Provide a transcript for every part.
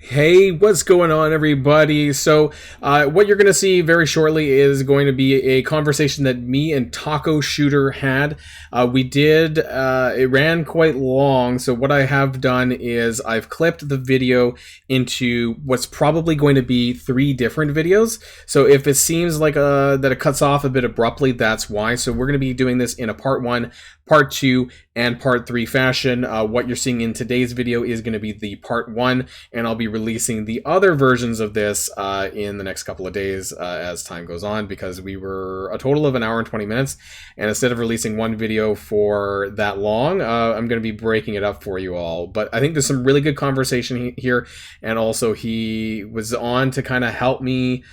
Hey, what's going on, everybody? What you're going to see very shortly is going to be a conversation that me and tacoshooter had. It ran quite long. So, what I have done is I've clipped the video into what's probably going to be three different videos. So, if it seems like that it cuts off a bit abruptly, that's why. So, we're going to be doing this in a part one, part two, and part three fashion. What you're seeing in today's video is going to be the part one, and I'll be releasing the other versions of this in the next couple of days as time goes on, because we were a total of an hour and 20 minutes, and instead of releasing one video for that long, I'm going to be breaking it up for you all. But I think there's some really good conversation here, and also he was on to kind of help me,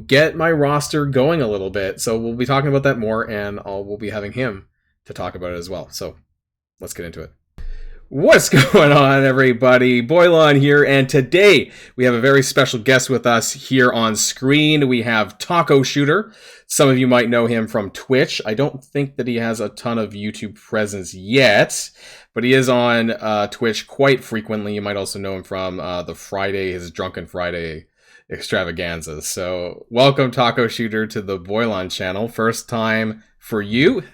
get my roster going a little bit. So we'll be talking about that more, and we'll be having him to talk about it as well. So let's get into it. What's going on, everybody? Boilon here, and today we have a very special guest with us here on screen. We have tacoshooter. Some of you might know him from Twitch. I don't think that he has a ton of YouTube presence yet, but he is on Twitch quite frequently. You might also know him from his Drunken Friday extravaganza. So welcome, tacoshooter, to the Boilon channel. First time for you.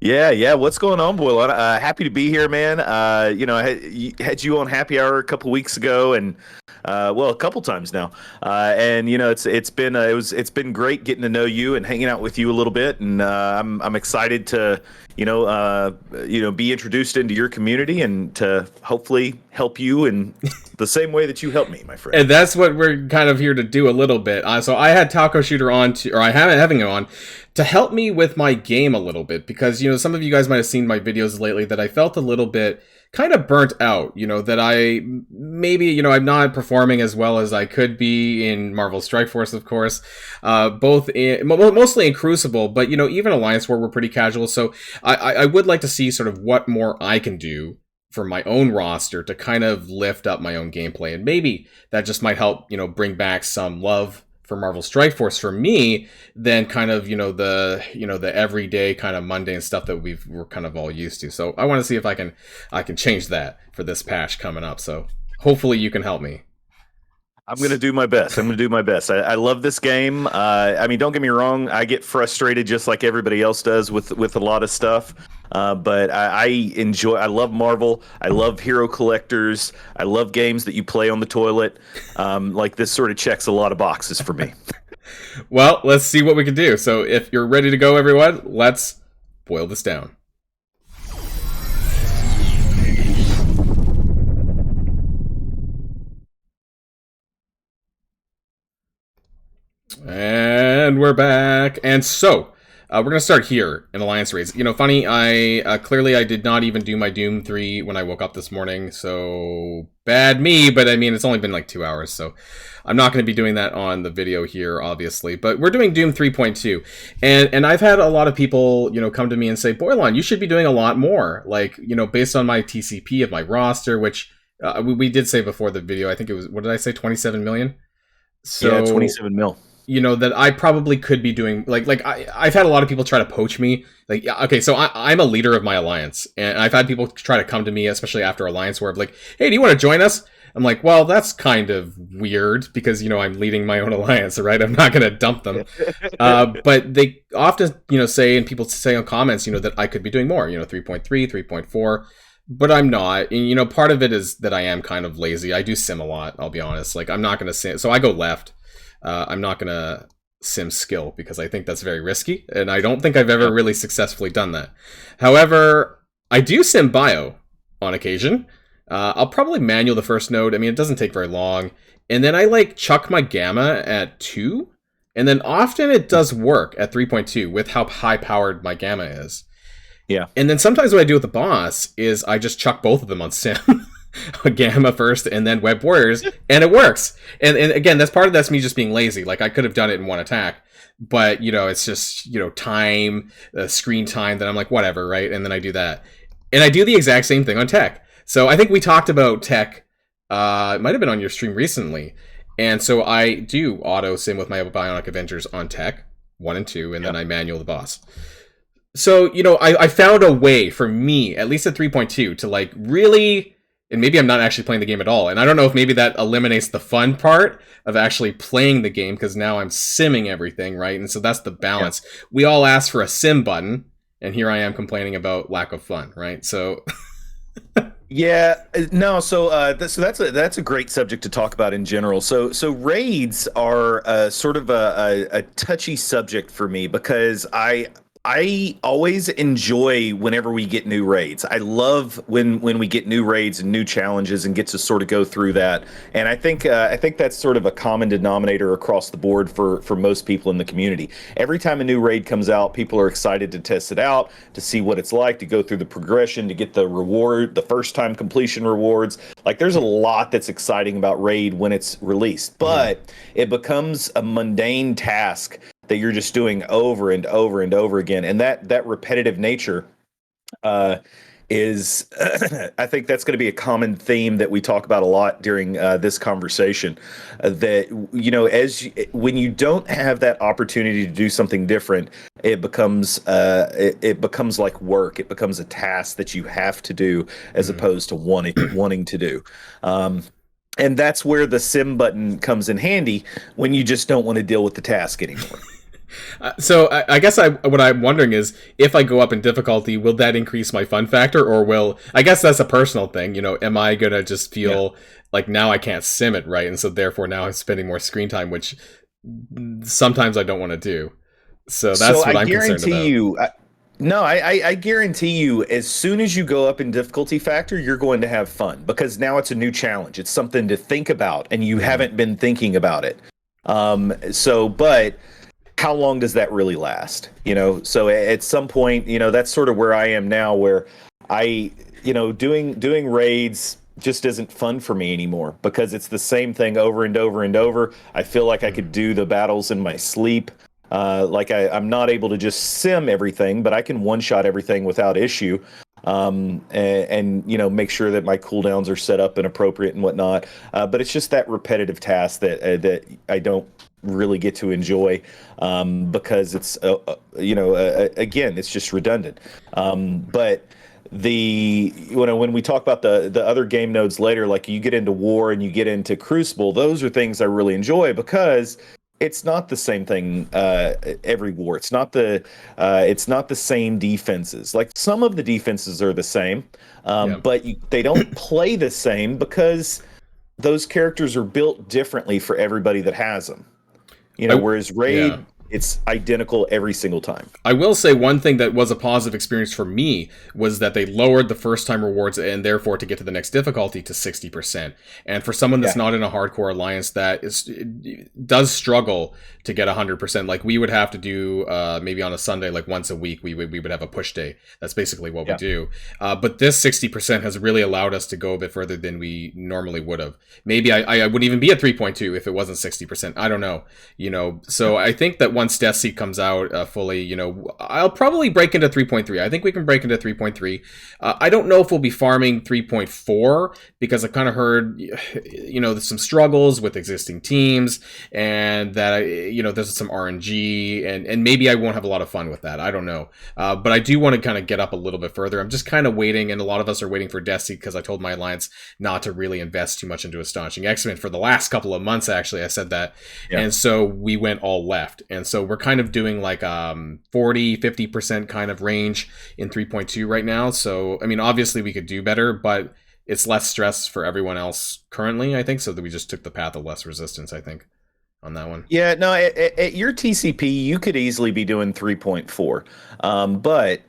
Yeah. What's going on, Boilon? Happy to be here, man. I had you on Happy Hour a couple weeks ago, and a couple times now. It's been great getting to know you and hanging out with you a little bit, and I'm excited to be introduced into your community and to hopefully help you in the same way that you helped me, my friend. And that's what we're kind of here to do a little bit. So I had tacoshooter on I haven't having him on to help me with my game a little bit, because some of you guys might have seen my videos lately that I felt a little bit kind of burnt out, that I'm not performing as well as I could be in Marvel Strike Force, of course, mostly in Crucible, but even Alliance War we're pretty casual. So I would like to see sort of what more I can do for my own roster to kind of lift up my own gameplay, and maybe that just might help bring back some love for Marvel Strike Force for me, than kind of the everyday kind of mundane stuff that we're kind of all used to. So I want to see if I can change that for this patch coming up. So hopefully you can help me. I'm going to do my best. I love this game. Don't get me wrong. I get frustrated just like everybody else does with a lot of stuff. But I love Marvel. I love hero collectors. I love games that you play on the toilet. This sort of checks a lot of boxes for me. Well, let's see what we can do. So if you're ready to go, everyone, let's boil this down. And we're back. And so we're going to start here in Alliance Raids. Funny, I did not even do my Doom 3 when I woke up this morning, so bad me, but it's only been like 2 hours, so I'm not going to be doing that on the video here, obviously. But we're doing Doom 3.2, and I've had a lot of people, come to me and say, Boilon, you should be doing a lot more, based on my TCP of my roster, which we did say before the video. I think it was, what did I say, 27 million? So, yeah, 27 mil. That I probably could be doing, I've had a lot of people try to poach me. So I'm a leader of my alliance, and I've had people try to come to me, especially after Alliance War, like, hey, do you want to join us? I'm like, well, that's kind of weird, because, I'm leading my own alliance, right? I'm not going to dump them. But they often, say, and people say on comments, that I could be doing more, 3.3, 3.4, but I'm not. And, part of it is that I am kind of lazy. I do sim a lot, I'll be honest. I'm not going to sim. So I go left. I'm not going to sim skill, because I think that's very risky, and I don't think I've ever really successfully done that. However, I do sim bio on occasion. I'll probably manual the first node. It doesn't take very long. And then I chuck my gamma at 2, and then often it does work at 3.2 with how high powered my gamma is. Yeah. And then sometimes what I do with the boss is I just chuck both of them on sim. Gamma first and then Web Warriors, and it works. And again, that's me just being lazy. I could have done it in one attack, but it's just time, screen time, that I'm like, whatever, right? And then I do that, and I do the exact same thing on tech. So I think we talked about tech. It might have been on your stream recently, and so I do auto sim with my Bionic Avengers on tech 1 and 2, and then I manual the boss. So I found a way for me, at least at 3.2, to really and maybe I'm not actually playing the game at all. And I don't know if maybe that eliminates the fun part of actually playing the game because now I'm simming everything, right? And so that's the Yeah. balance. We all asked for a sim button, and here I am complaining about lack of fun, right? So Yeah, no. So that's a great subject to talk about in general. So raids are sort of a touchy subject for me because I always enjoy whenever we get new raids. I love when we get new raids and new challenges and get to sort of go through that. And I think that's sort of a common denominator across the board for most people in the community. Every time a new raid comes out, people are excited to test it out, to see what it's like, to go through the progression, to get the reward, the first time completion rewards. Like there's a lot that's exciting about raid when it's released, but it becomes a mundane task that you're just doing over and over and over again, and that repetitive nature uh, is I think that's going to be a common theme that we talk about a lot during this conversation. That when you don't have that opportunity to do something different, it becomes it becomes like work. It becomes a task that you have to do as opposed to wanting to do. And that's where the sim button comes in handy when you just don't want to deal with the task anymore. So I guess what I'm wondering is if I go up in difficulty, will that increase my fun factor, or will I guess that's a personal thing? Am I gonna just feel like now I can't sim it right, and so therefore now I'm spending more screen time, which sometimes I don't want to do. So that's So what I I'm concerned guarantee about. you, no, I guarantee you, as soon as you go up in difficulty factor, you're going to have fun because now it's a new challenge. It's something to think about, and you haven't been thinking about it. But how long does that really last? So at some point, that's sort of where I am now, where doing raids just isn't fun for me anymore because it's the same thing over and over and over. I feel like I could do the battles in my sleep. I'm not able to just sim everything, but I can one shot everything without issue. Make sure that my cooldowns are set up and appropriate and whatnot. But it's just that repetitive task that I don't really get to enjoy because it's again, it's just redundant. But when we talk about the other game nodes later, like you get into war and you get into Crucible, those are things I really enjoy because it's not the same thing every war. It's not the same defenses. Like some of the defenses are the same, Yeah. but they don't play the same because those characters are built differently for everybody that has them. Whereas Yeah. Raid, it's identical every single time. I will say one thing that was a positive experience for me was that they lowered the first time rewards and therefore to get to the next difficulty to 60%. And for someone that's not in a hardcore alliance does struggle to get 100%, like we would have to do maybe on a Sunday, like once a week, we would have a push day. That's basically what we do. But this 60% has really allowed us to go a bit further than we normally would have. Maybe I wouldn't even be at 3.2 if it wasn't 60%. I don't know. So I think that once Death Seek comes out fully, I'll probably break into 3.3. I think we can break into 3.3. I don't know if we'll be farming 3.4 because I kind of heard, there's some struggles with existing teams and that, there's some RNG and maybe I won't have a lot of fun with that. I don't know. But I do want to kind of get up a little bit further. I'm just kind of waiting, and a lot of us are waiting for Death Seek because I told my alliance not to really invest too much into Astonishing X-Men for the last couple of months, actually. I said that. Yeah. And so we went all left. And so we're kind of doing like 40-50% kind of range in 3.2 right now. So I mean, obviously we could do better, but it's less stress for everyone else currently, I think, so that we just took the path of less resistance, I think, on that one. Yeah, no, at your TCP you could easily be doing 3.4, but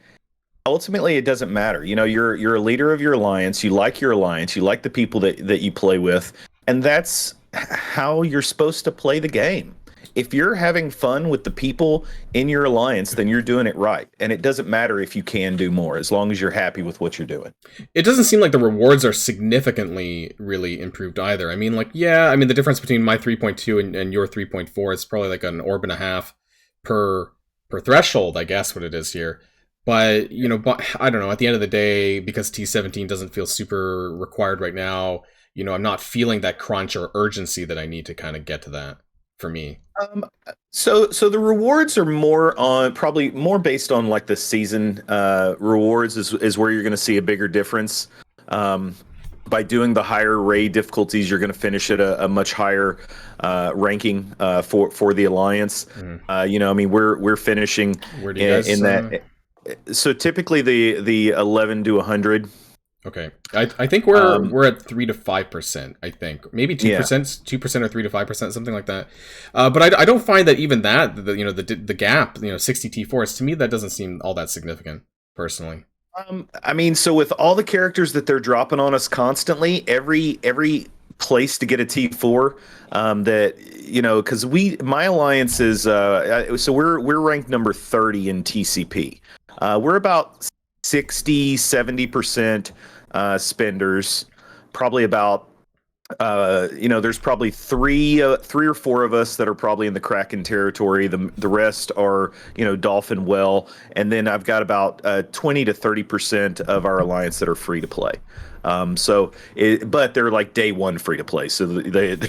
ultimately it doesn't matter. You're a leader of your alliance, you like the people that you play with, and that's how you're supposed to play the game. If you're having fun with the people in your alliance, then you're doing it right. And it doesn't matter if you can do more, as long as you're happy with what you're doing. It doesn't seem like the rewards are significantly really improved either. I mean, the difference between my 3.2 and your 3.4 is probably like an orb and a half per threshold, I guess what it is here. But, I don't know, at the end of the day, because T17 doesn't feel super required right now, I'm not feeling that crunch or urgency that I need to kind of get to that. For me, so the rewards are probably more based on like the season rewards is where you're going to see a bigger difference. by doing the higher raid difficulties, you're going to finish at a much higher ranking for the alliance. Mhm. I mean, we're finishing Where do you guys? in that. So typically the 11 to 100. Okay, I think Um, we're at 3 to 5%. I think maybe two yeah. percent, 2% or 3 to 5%, something like that. But I don't find that even that the gap, 60 T4s, to me that doesn't seem all that significant personally. I mean, so with all the characters that they're dropping on us constantly, every place to get a T4, that because my alliance is so we're ranked number 30 in TCP. We're about 60-70% spenders, probably about there's probably three or four of us that are probably in the Kraken territory. The rest are, Dolphin Well, and then I've got about 20 to 30% of our alliance that are free to play. But they're like day one free to play, so they've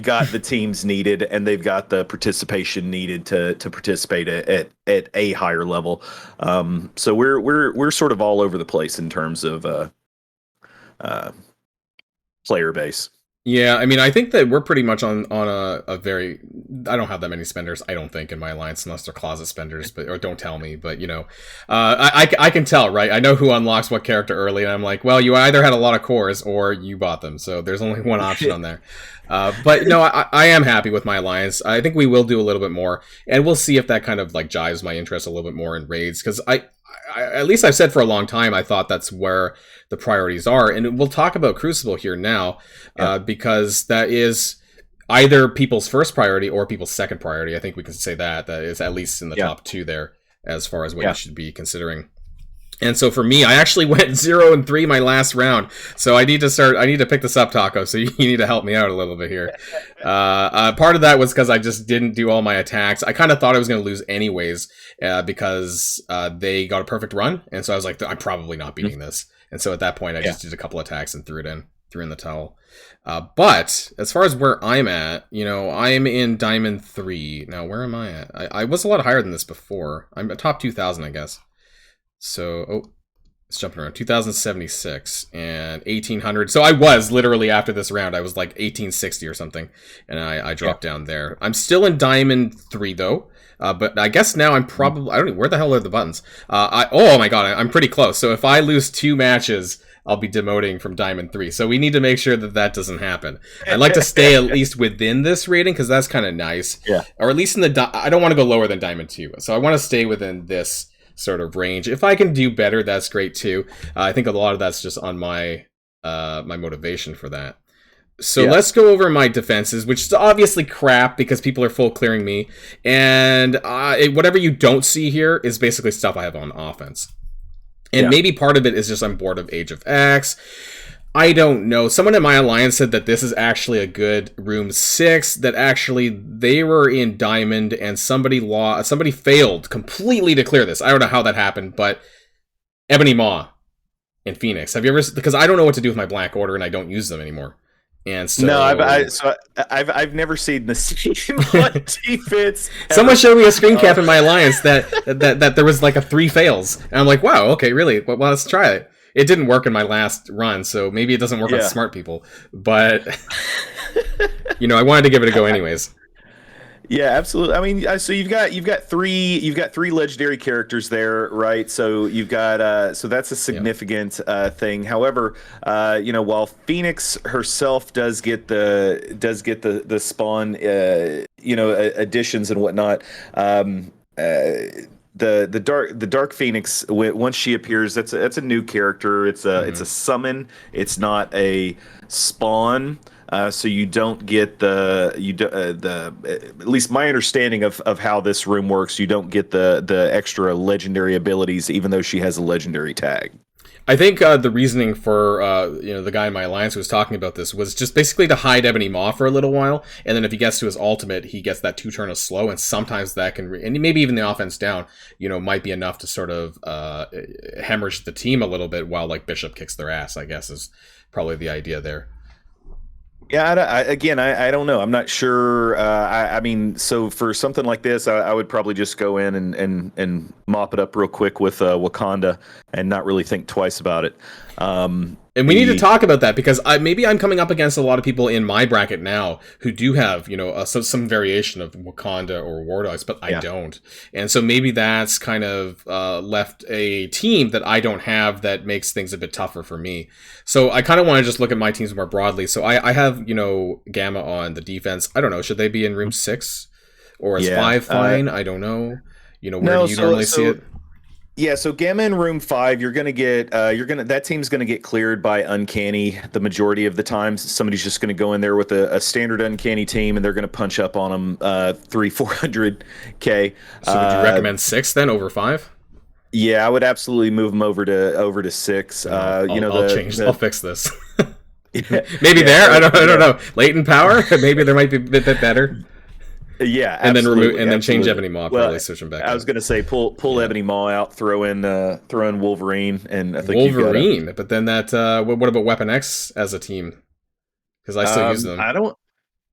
got the teams needed and they've got the participation needed to participate at a higher level. So we're sort of all over the place in terms of uh, player base. Yeah, I mean, I think that we're pretty much on a very. I don't have that many spenders. I don't think in my alliance, unless they're closet spenders, but or don't tell me. But I can tell, right? I know who unlocks what character early, and I'm like, well, you either had a lot of cores or you bought them. So there's only one option on there. But no, I am happy with my alliance. I think we will do a little bit more, and we'll see if that kind of like jives my interest a little bit more in raids, because at least I've said for a long time I thought that's where the priorities are, and we'll talk about Crucible here now, because that is either people's first priority or people's second priority. I think we can say that is at least in the top two there as far as what you should be considering. And so for me, I actually went 0-3 my last round. So I need to pick this up, Taco. So you need to help me out a little bit here. Part of that was because I just didn't do all my attacks. I kind of thought I was going to lose anyways, because they got a perfect run. And so I was like, I'm probably not beating this. And so at that point, I just did a couple attacks and threw in the towel. But as far as where I'm at, I'm in Diamond 3. Now, where am I at? I was a lot higher than this before. I'm at top 2,000, I guess. So, it's jumping around. 2,076 and 1,800. So I was literally, after this round, I was like 1,860 or something. And I dropped down there. I'm still in Diamond 3, though. But I guess now I'm probably... I don't know. Where the hell are the buttons? Oh my god, I'm pretty close. So if I lose 2 matches, I'll be demoting from Diamond 3. So we need to make sure that doesn't happen. I'd like to stay at least within this rating, because that's kind of nice. Yeah. Or at least in the... I don't want to go lower than Diamond 2. So I want to stay within this sort of range. If I can do better, that's great too. I think a lot of that's just on my my motivation for that. So let's go over my defenses, which is obviously crap because people are full clearing me. And whatever you don't see here is basically stuff I have on offense. And maybe part of it is just I'm bored of Age of X. I don't know. Someone in my alliance said that this is actually a good room 6, that actually they were in Diamond and somebody failed completely to clear this. I don't know how that happened, but Ebony Maw and Phoenix. Have you ever... Because I don't know what to do with my Black Order and I don't use them anymore. And so... No, I've never seen the same defense. Someone showed me a screen cap in my alliance that there was like a 3 fails. And I'm like, wow, okay, really? Well, let's try it. It didn't work in my last run, so maybe it doesn't work on smart people. But I wanted to give it a go anyways. Yeah, absolutely. I mean, so you've got three legendary characters there, right? So you've got so that's a significant thing. However, while Phoenix herself does get the spawn, additions and whatnot. The Dark Phoenix, once she appears, that's a new character. It's a summon. It's not a spawn. So you don't get at least my understanding of how this room works. You don't get the extra legendary abilities, even though she has a legendary tag. I think the reasoning for the guy in my alliance who was talking about this was just basically to hide Ebony Maw for a little while, and then if he gets to his ultimate, he gets that 2 turn of slow, and sometimes that can and maybe even the offense down, might be enough to sort of hemorrhage the team a little bit while like Bishop kicks their ass. I guess is probably the idea there. Yeah, I don't know. I'm not sure. I mean, so for something like this, I would probably just go in and mop it up real quick with Wakanda and not really think twice about it. And we need to The talk about that because maybe I'm coming up against a lot of people in my bracket now who do have, some variation of Wakanda or War Dogs, but I Yeah. don't. And so maybe that's kind of left a team that I don't have that makes things a bit tougher for me. So I kind of want to just look at my teams more broadly. So I have, Gamma on the defense. I don't know. Should they be in room 6? Or is Yeah. 5 fine? I don't know. Where do No, you normally see so it? yeah, so Gamma in room 5, you're gonna get that team's gonna get cleared by Uncanny the majority of the times. Somebody's just gonna go in there with a standard Uncanny team, and they're gonna punch up on them 300-400K. So would you recommend 6 then over 5? Yeah, I would absolutely move them over to 6. I'll change. I'll fix this. Yeah, Maybe yeah, there. so, I don't know. Latent power. Maybe there might be a bit better. yeah, And then absolutely, remove and then change absolutely. Ebony Maw. Well, Probably switch them back I was up. gonna say pull Yeah. Ebony Maw out, throw in Wolverine, and I think you've got a. Wolverine, but then that. What about Weapon X as a team? Because I still use them. I don't.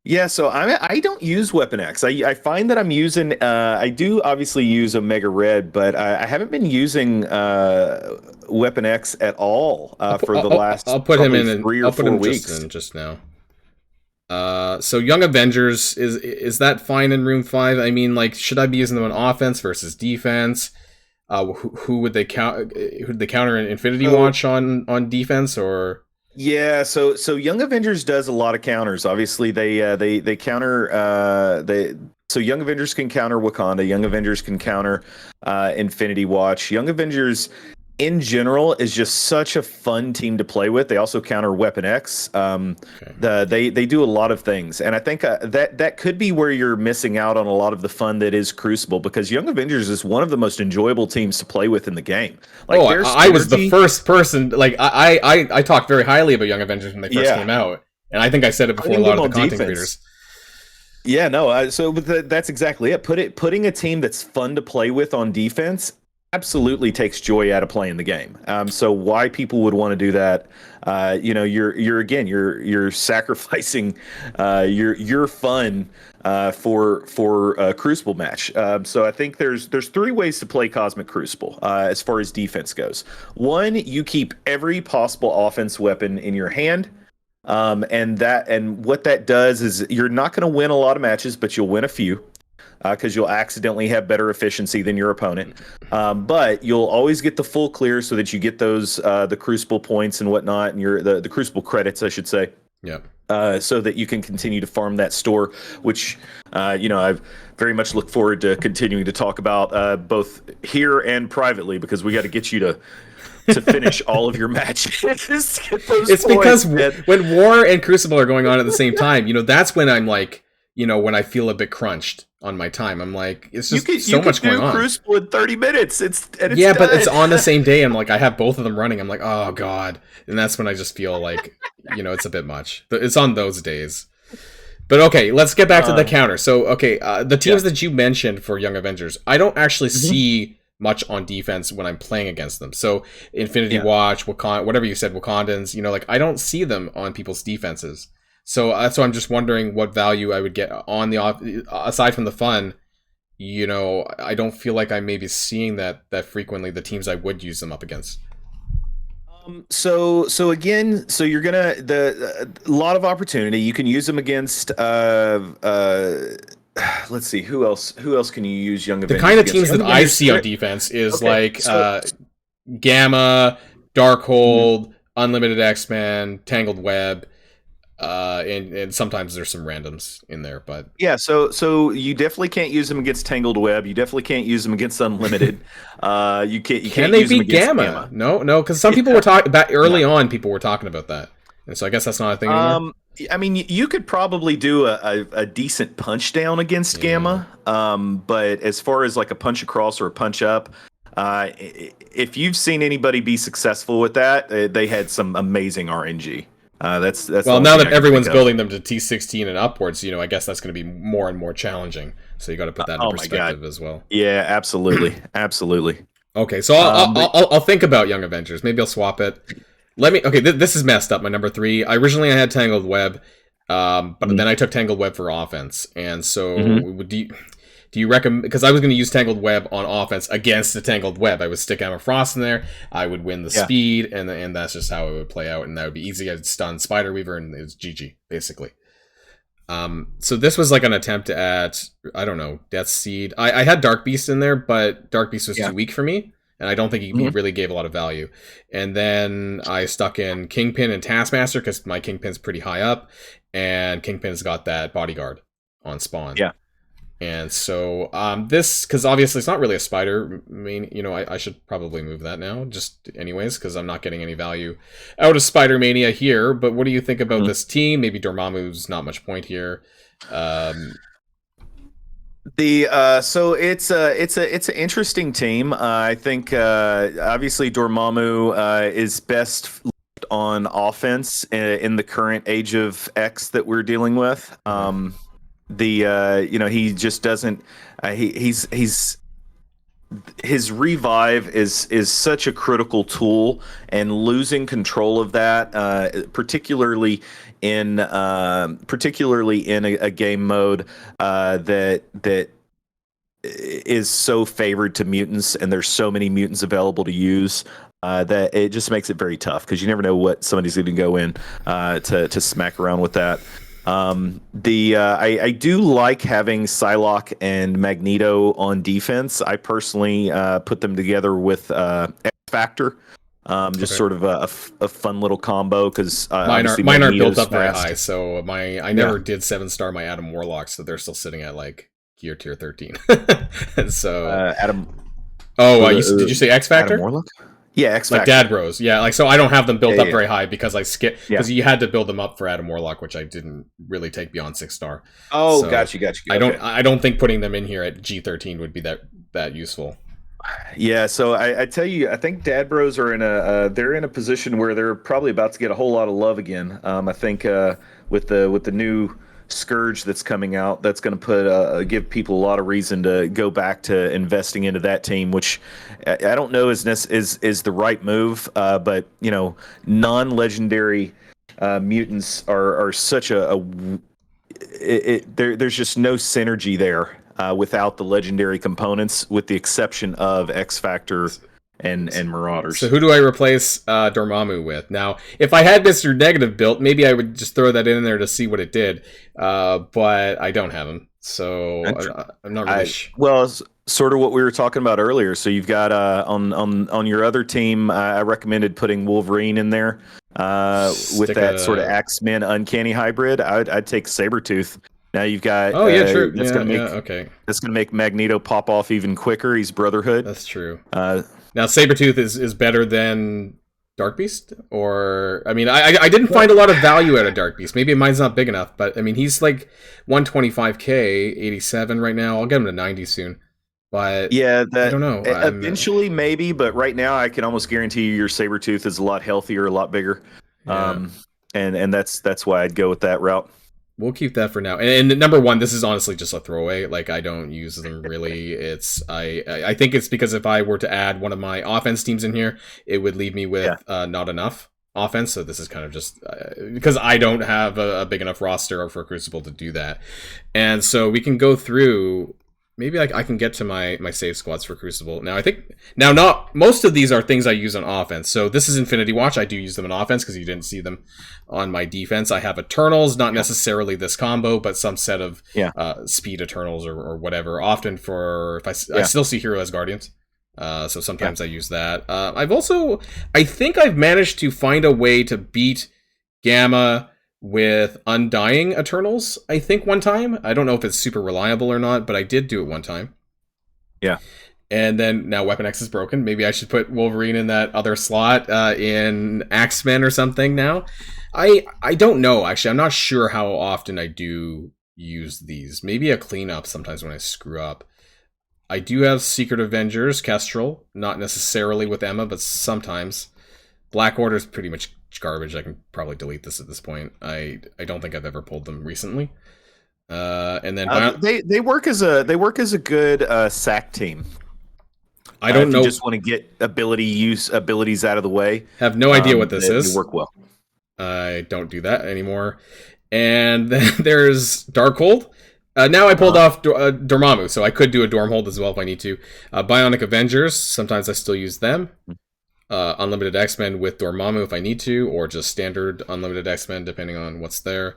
Yeah, so I don't use Weapon X. I find that I'm using I do obviously use Omega Red, but I haven't been using Weapon X at all for the last I'll put him probably in. And 3 or I'll put 4 him weeks. just now. So Young Avengers is that fine in Room 5? I mean, like, should I be using them on offense versus defense? Who would they count? Who would they counter in Infinity So Watch on defense or? yeah, so Young Avengers does a lot of counters. Obviously, they counter they so Young Avengers can counter Wakanda. Young Avengers can counter Infinity Watch. Young Avengers in general is just such a fun team to play with. They also counter Weapon X. They do a lot of things, and I think that could be where you're missing out on a lot of the fun that is Crucible, because Young Avengers is one of the most enjoyable teams to play with in the game. Like their I was the synergy. first person. Like I talked very highly about Young Avengers when they first Yeah, came out, and I think I said it before a putting lot them of on the content defense. creators. Yeah, no. That's exactly it. Putting a team that's fun to play with on defense absolutely takes joy out of playing the game. So why people would want to do that? You're sacrificing your fun for a Crucible match. So I think there's 3 ways to play Cosmic Crucible as far as defense goes. One, you keep every possible offense weapon in your hand. And what that does is you're not going to win a lot of matches, but you'll win a few because you'll accidentally have better efficiency than your opponent. But you'll always get the full clear so that you get those the Crucible points and whatnot, and the Crucible credits, I should say. Yep. So that you can continue to farm that store, which I've very much look forward to continuing to talk about both here and privately, because we got to get you to finish all of your matches. Get those It's points, because man. when War and Crucible are going on at the same time, that's when I'm like, when I feel a bit crunched on my time. I'm like, it's just so much going on. Crucible in 30 minutes. It's Yeah, but done. it's on the same day. I'm like, I have both of them running. I'm like, oh god, and that's when I just feel like, it's a bit much. It's on those days. But okay, let's get back to the counter. So okay, the teams that you mentioned for Young Avengers, I don't actually see much on defense when I'm playing against them. So Infinity Watch, Wakanda, whatever you said, Wakandans, like I don't see them on people's defenses. So that's why I'm just wondering what value I would get on the aside from the fun. I don't feel like I'm maybe seeing that frequently, the teams I would use them up against. So again, so you're gonna a lot of opportunity. You can use them against let's see, who else can you use Young The Avengers kind of against? teams Young that I Avengers- see on defense is Okay, like so Gamma, Darkhold, Unlimited X-Men, Tangled Web, and sometimes there's some randoms in there, but yeah, so you definitely can't use them against Tangled Web. You definitely can't use them against Unlimited. You can can't they use them beat against Gamma? No, because some people were talking back early on. People were talking about that, and so I guess that's not a thing anymore. I mean, you could probably do a decent punch down against Gamma, but as far as like a punch across or a punch up, if you've seen anybody be successful with that, they had some amazing RNG. That's the Well, only now thing that I can everyone's think of. building them to T16 and upwards, I guess that's going to be more and more challenging. So you got to put that in Oh my God. perspective as well. Yeah, absolutely, absolutely. Okay, so I'll think about Young Avengers. Maybe I'll swap it. Let me. Okay, this is messed up. My number 3. I originally had Tangled Web. But then I took Tangled Web for offense, and Mm-hmm. so do you recommend? Because I was going to use Tangled Web on offense against the Tangled Web. I would stick Emma Frost in there. I would win the Yeah. speed, and that's just how it would play out, and that would be easy. I'd stun Spider Weaver, and it was GG basically. So this was like an attempt at, I don't know, Death Seed. I had Dark Beast in there, but Dark Beast was too weak for me, and I don't think he really gave a lot of value. And then I stuck in Kingpin and Taskmaster because my Kingpin's pretty high up, and Kingpin's got that bodyguard on spawn. Yeah. And so this, because obviously it's not really a spider. I mean, I should probably move that now, just anyways, because I'm not getting any value out of Spider Mania here. But what do you think about this team? Maybe Dormammu's not much point here. So it's an interesting team. I think obviously Dormammu is best on offense in the current age of X that we're dealing with. He just doesn't. He's his revive is such a critical tool, and losing control of that, particularly in a game mode that is so favored to mutants, and there's so many mutants available to use. That it just makes it very tough because you never know what somebody's going to go in to smack around with that. I do like having Psylocke and Magneto on defense. I personally put them together with X Factor. Sort of a fun little combo because mine aren't built up very high, so I never did 7-star my Adam Warlock, so they're still sitting at like gear tier 13. And so Adam. Did you say X Factor? Adam Warlock? Yeah, X Factor. Like Dad Bros. Yeah, like so I don't have them built up very high because I skipped because you had to build them up for Adam Warlock, which I didn't really take beyond 6-star. Oh, so got you. I don't think putting them in here at G13 would be that useful. Yeah, so I tell you, I think Dad Bros are they're in a position where they're probably about to get a whole lot of love again. I think with the new Scourge that's coming out, that's going to give people a lot of reason to go back to investing into that team, which I don't know is the right move. But non-legendary mutants are such there's just no synergy there without the legendary components, with the exception of X Factor and Marauders. So who do I replace Dormammu with? Now, if I had Mr. Negative built, maybe I would just throw that in there to see what it did. But I don't have him, so I'm not really sure. Well, it's sort of what we were talking about earlier. So you've got on your other team, I recommended putting Wolverine in there with that sort of X-Men uncanny hybrid. I'd take Sabretooth. Now you've got true. That's gonna make Magneto pop off even quicker. He's Brotherhood. That's true. Now Sabretooth is better than Dark Beast, or I mean, I didn't find a lot of value out of Dark Beast. Maybe mine's not big enough, but I mean, he's like 125k, 87 right now. I'll get him to 90 soon. But yeah, I don't know. Eventually, maybe, but right now, I can almost guarantee you your Sabretooth is a lot healthier, a lot bigger. Yeah. And that's why I'd go with that route. We'll keep that for now. And number one, this is honestly just a throwaway. Like, I don't use them really. I think it's because if I were to add one of my offense teams in here, it would leave me with not enough offense. So this is kind of just because I don't have a big enough roster for Crucible to do that. And so we can go through. Maybe I can get to my save squads for Crucible. Now, I think... Now, not most of these are things I use on offense. So this is Infinity Watch. I do use them on offense because you didn't see them on my defense. I have Eternals, not necessarily this combo, but some set of speed Eternals or whatever. Often for... I still see Hero as Guardians. So sometimes I use that. I think I've managed to find a way to beat Gamma with Undying Eternals, I think, one time. I don't know if it's super reliable or not, but I did do it one time. Yeah. And then now Weapon X is broken. Maybe I should put Wolverine in that other slot in Axemen or something now. I don't know, actually. I'm not sure how often I do use these. Maybe a cleanup sometimes when I screw up. I do have Secret Avengers, Kestrel. Not necessarily with Emma, but sometimes. Black Order's pretty much garbage. I can probably delete this at this point. I don't think I've ever pulled them recently. And then they work as a good sack team. I don't know. You just want to get abilities out of the way. Have no idea what this is. They work well. I don't do that anymore. And then there's Darkhold. Now I pulled Uh-huh. off Dormammu, so I could do a Dormhold as well if I need to. Bionic Avengers, sometimes I still use them. Unlimited X-Men with Dormammu if I need to, or just standard Unlimited X-Men depending on what's there.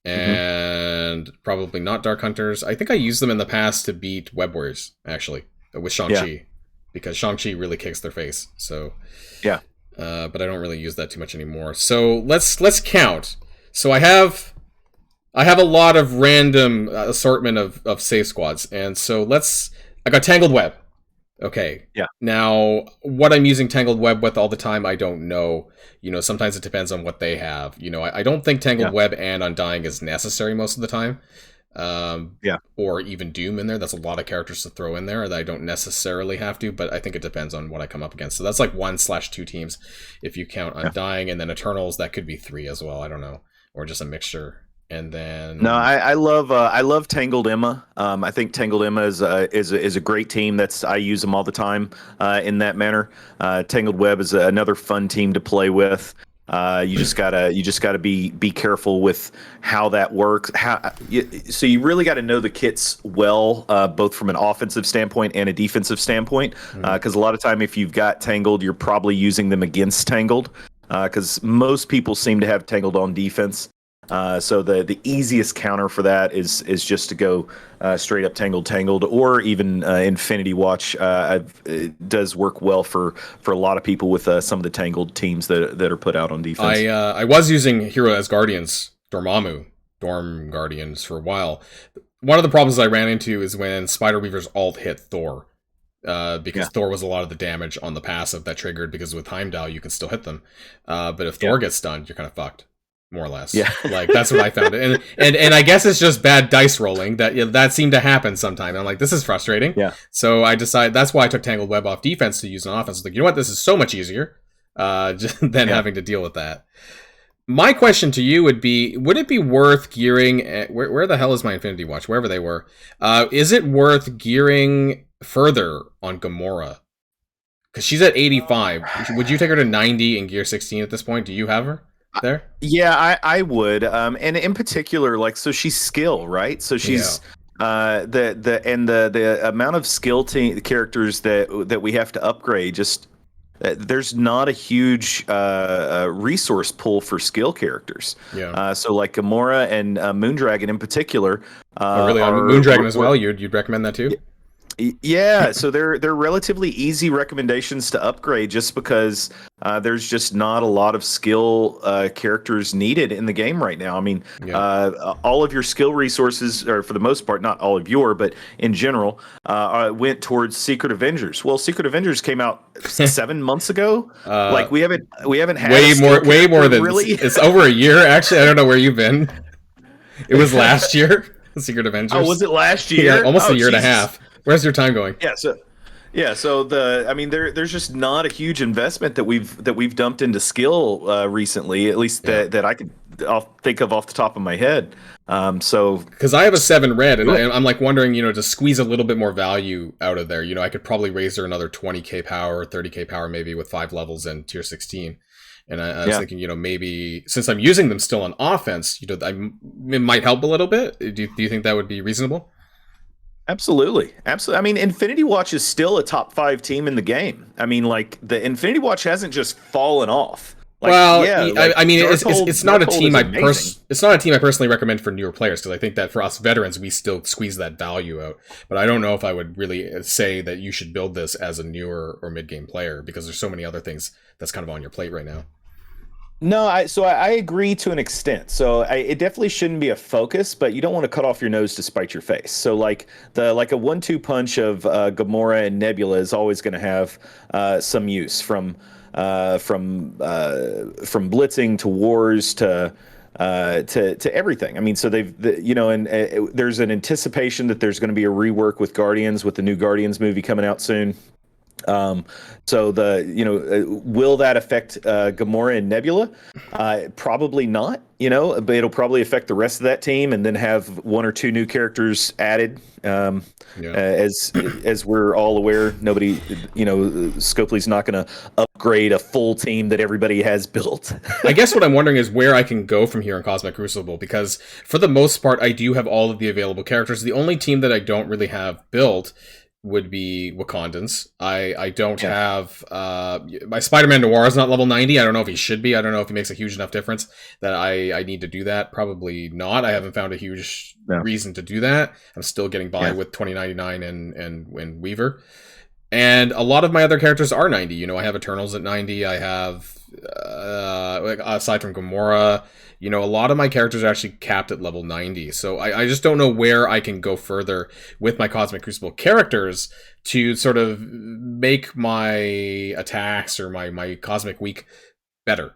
Hmm. And probably not Dark Hunters. I think I used them in the past to beat Web Warriors, actually, with Yeah. Shang-Chi. Because Shang-Chi really kicks their face. So, Yeah. but I don't really use that too much anymore. So let's count. So I have a lot of random assortment of save squads, and so I got Tangled Web. Okay. Yeah. Now, what I'm using Tangled Web with all the time, I don't know. Sometimes it depends on what they have. I don't think Tangled Yeah. Web and Undying is necessary most of the time. Yeah. Or even Doom in there. That's a lot of characters to throw in there that I don't necessarily have to, but I think it depends on what I come up against. So that's like 1/2 teams if you count Yeah. Undying, and then Eternals, that could be 3 as well. I don't know. Or just a mixture. And No, then I love Tangled Emma. I think Tangled Emma is a great team. I use them all the time in that manner. Tangled Web is another fun team to play with. You just gotta be careful with how that works. So you really got to know the kits well, both from an offensive standpoint and a defensive standpoint. Because a lot of time, if you've got Tangled, you're probably using them against Tangled. Because most people seem to have Tangled on defense. So the easiest counter for that is just to go straight up Tangled, or even Infinity Watch. It does work well for a lot of people with some of the Tangled teams that are put out on defense. I was using Hero as Guardians, Dormammu, Dorm Guardians for a while. One of the problems I ran into is when Spider Weaver's ult hit Thor. Because Yeah. Thor was a lot of the damage on the passive that triggered, because with Heimdall you can still hit them. But if Yeah. Thor gets stunned, you're kind of fucked. More or less. Yeah. Like, that's what I found. And I guess it's just bad dice rolling that seemed to happen sometime. I'm like, this is frustrating. Yeah. So I decided, that's why I took Tangled Web off defense to use on offense. I was like, you know what? This is so much easier than Yeah. having to deal with that. My question to you would it be worth gearing where the hell is my Infinity Watch? Wherever they were. Is it worth gearing further on Gamora? Because she's at 85. Would you take her to 90 in gear 16 at this point? Do you have her there? Yeah, I would. And in particular, like, so she's skill, right? So she's the amount of skill characters that we have to upgrade, just there's not a huge resource pool for skill characters. Yeah. So like Gamora and Moondragon in particular. Oh, really? Moondragon as well? You'd recommend that too? Yeah, so they're relatively easy recommendations to upgrade, just because there's just not a lot of skill characters needed in the game right now. I mean, all of your skill resources, or for the most part, not all of but in general, went towards Secret Avengers. Well, Secret Avengers came out 7 months ago. Like we haven't had way more than really. It's over a year. Actually, I don't know where you've been. It was last year. Secret Avengers. Oh, was it last year? Yeah, almost a year and a Jesus. half. Where's your time going? So there's just not a huge investment that we've dumped into skill recently, at least that I could think of off the top of my head. So because I have a 7 red, and I'm like wondering, to squeeze a little bit more value out of there. I could probably raise her another 20k power, 30k power, maybe with 5 levels and tier 16. And I was thinking, maybe since I'm using them still on offense, it might help a little bit. Do you think that would be reasonable? Absolutely. I mean, Infinity Watch is still a top 5 team in the game. I mean, like, the Infinity Watch hasn't just fallen off. Like, I mean, it's not a team it's not a team I personally recommend for newer players, because I think that for us veterans, we still squeeze that value out. But I don't know if I would really say that you should build this as a newer or mid-game player, because there's so many other things that's kind of on your plate right now. No, I agree to an extent. So it definitely shouldn't be a focus, but you don't want to cut off your nose to spite your face. So like a 1-2 punch of Gamora and Nebula is always going to have some use, from blitzing to wars to everything. I mean, so there's an anticipation that there's going to be a rework with Guardians, with the new Guardians movie coming out soon. Um, so will that affect Gamora and Nebula? Probably not. But it'll probably affect the rest of that team, and then have one or two new characters added. Yeah. As we're all aware, nobody, Scopely's not going to upgrade a full team that everybody has built. I guess what I'm wondering is where I can go from here in Cosmic Crucible, because for the most part, I do have all of the available characters. The only team that I don't really have built would be Wakandans. I don't have my Spider-Man Noir is not level 90. I don't know if he should be. I don't know if he makes a huge enough difference that I need to do that. Probably not. I haven't found a huge reason to do that. I'm still getting by with 2099 and Weaver. And a lot of my other characters are 90. I have Eternals at 90. I have aside from Gamora, a lot of my characters are actually capped at level 90. So I just don't know where I can go further with my Cosmic Crucible characters to sort of make my attacks or my Cosmic Week better.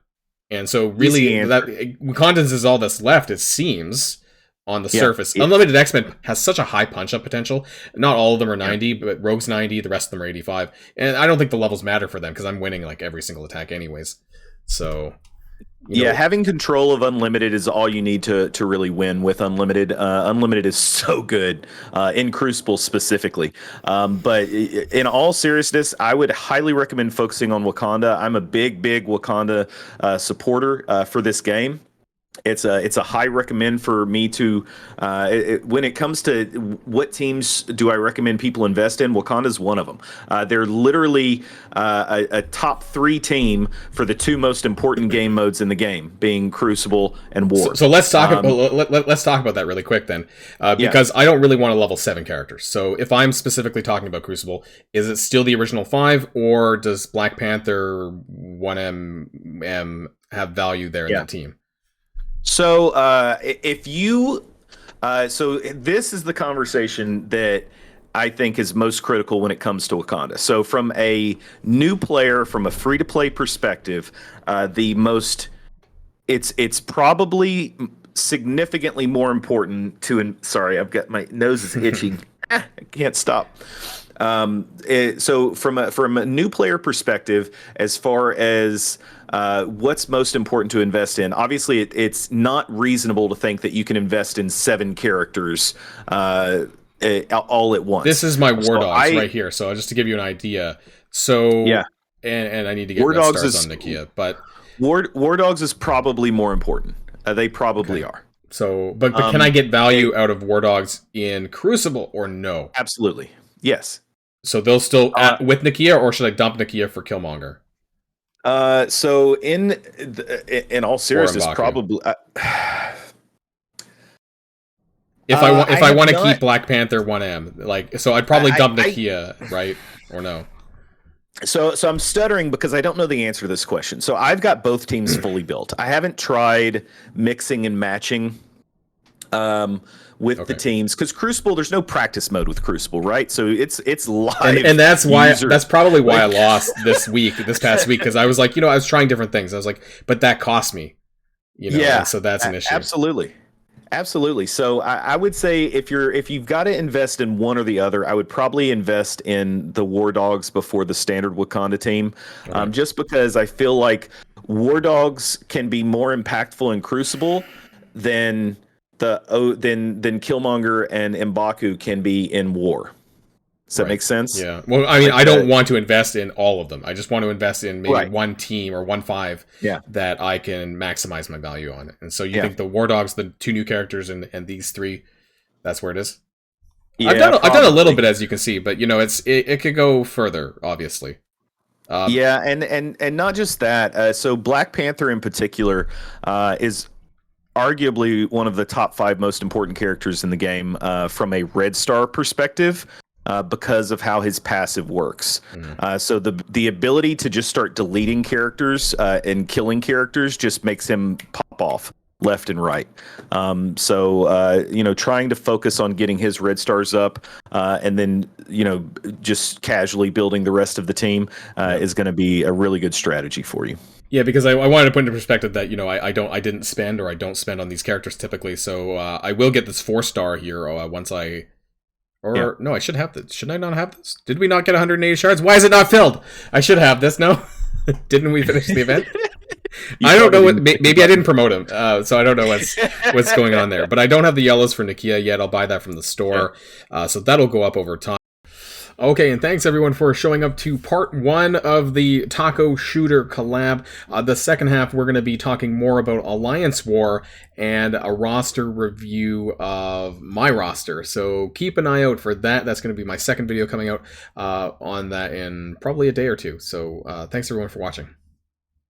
And so really, that Wakandans is all that's left, it seems, on the surface. Unlimited X-Men has such a high punch-up potential. Not all of them are 90, but Rogue's 90, the rest of them are 85. And I don't think the levels matter for them, because I'm winning like every single attack anyways. So... having control of Unlimited is all you need to really win with Unlimited. Unlimited is so good in Crucible specifically. But in all seriousness, I would highly recommend focusing on Wakanda. I'm a big Wakanda supporter for this game. It's a high recommend for me to when it comes to what teams do I recommend people invest in. Wakanda's one of them. They're literally a top 3 team for the 2 most important game modes in the game, being Crucible and War. So let's talk let's talk about that really quick then, because I don't really want to level 7 characters. So if I'm specifically talking about Crucible, is it still the original 5, or does Black Panther 1M have value there in that team? So so this is the conversation that I think is most critical when it comes to Wakanda. So from a new player, from a free-to-play perspective, it's probably significantly more important to. Sorry, I've got my nose is itching. I can't stop. So from a new player perspective, as far as what's most important to invest in, obviously it's not reasonable to think that you can invest in 7 characters all at once. This is my War Dogs right here. So just to give you an idea. So and I need to get War Dogs on Nakia, but War Dogs is probably more important. They probably are. So, but can I get value out of War Dogs in Crucible or no? Absolutely, yes. So they'll still with Nakia, or should I dump Nakia for Killmonger? So in all seriousness, probably. If I want to keep Black Panther 1M, so I'd probably dump Nakia, right? Or no? So I'm stuttering because I don't know the answer to this question. So I've got both teams fully built. I haven't tried mixing and matching with the teams, because Crucible, there's no practice mode with Crucible, right? So it's live, and that's why that's probably why I lost this past week, because I was like, I was trying different things. I was like, but that cost me, so that's an issue. Absolutely. So I would say if you've got to invest in one or the other, I would probably invest in the War Dogs before the standard Wakanda team, just because I feel like War Dogs can be more impactful in Crucible than Killmonger and M'Baku can be in War. Does that make sense? Yeah. Well, I mean, I don't want to invest in all of them. I just want to invest in maybe one team or 1-5 that I can maximize my value on. And so you think the War Dogs, the 2 new characters, and these 3, that's where it is? Yeah, I've done a little bit, as you can see, but it could go further, obviously. And not just that. So Black Panther in particular is arguably one of the top 5 most important characters in the game from a Red Star perspective. Because of how his passive works. So the ability to just start deleting characters and killing characters just makes him pop off left and right. So trying to focus on getting his red stars up and then just casually building the rest of the team is going to be a really good strategy for you. Yeah, because I wanted to put into perspective that I don't spend on these characters typically, so I will get this 4-star here once I Yeah. Or no, I should have this. Should I not have this? Did we not get 180 shards? Why is it not filled? I should have this. No, didn't we finish the event? I don't know what. Maybe I didn't promote him, so I don't know what's going on there. But I don't have the yellows for Nakia yet. I'll buy that from the store, so that'll go up over time. Okay, and thanks everyone for showing up to part 1 of the Taco Shooter collab. The second half, we're going to be talking more about Alliance War and a roster review of my roster. So keep an eye out for that. That's going to be my second video coming out on that in probably a day or two. So thanks everyone for watching.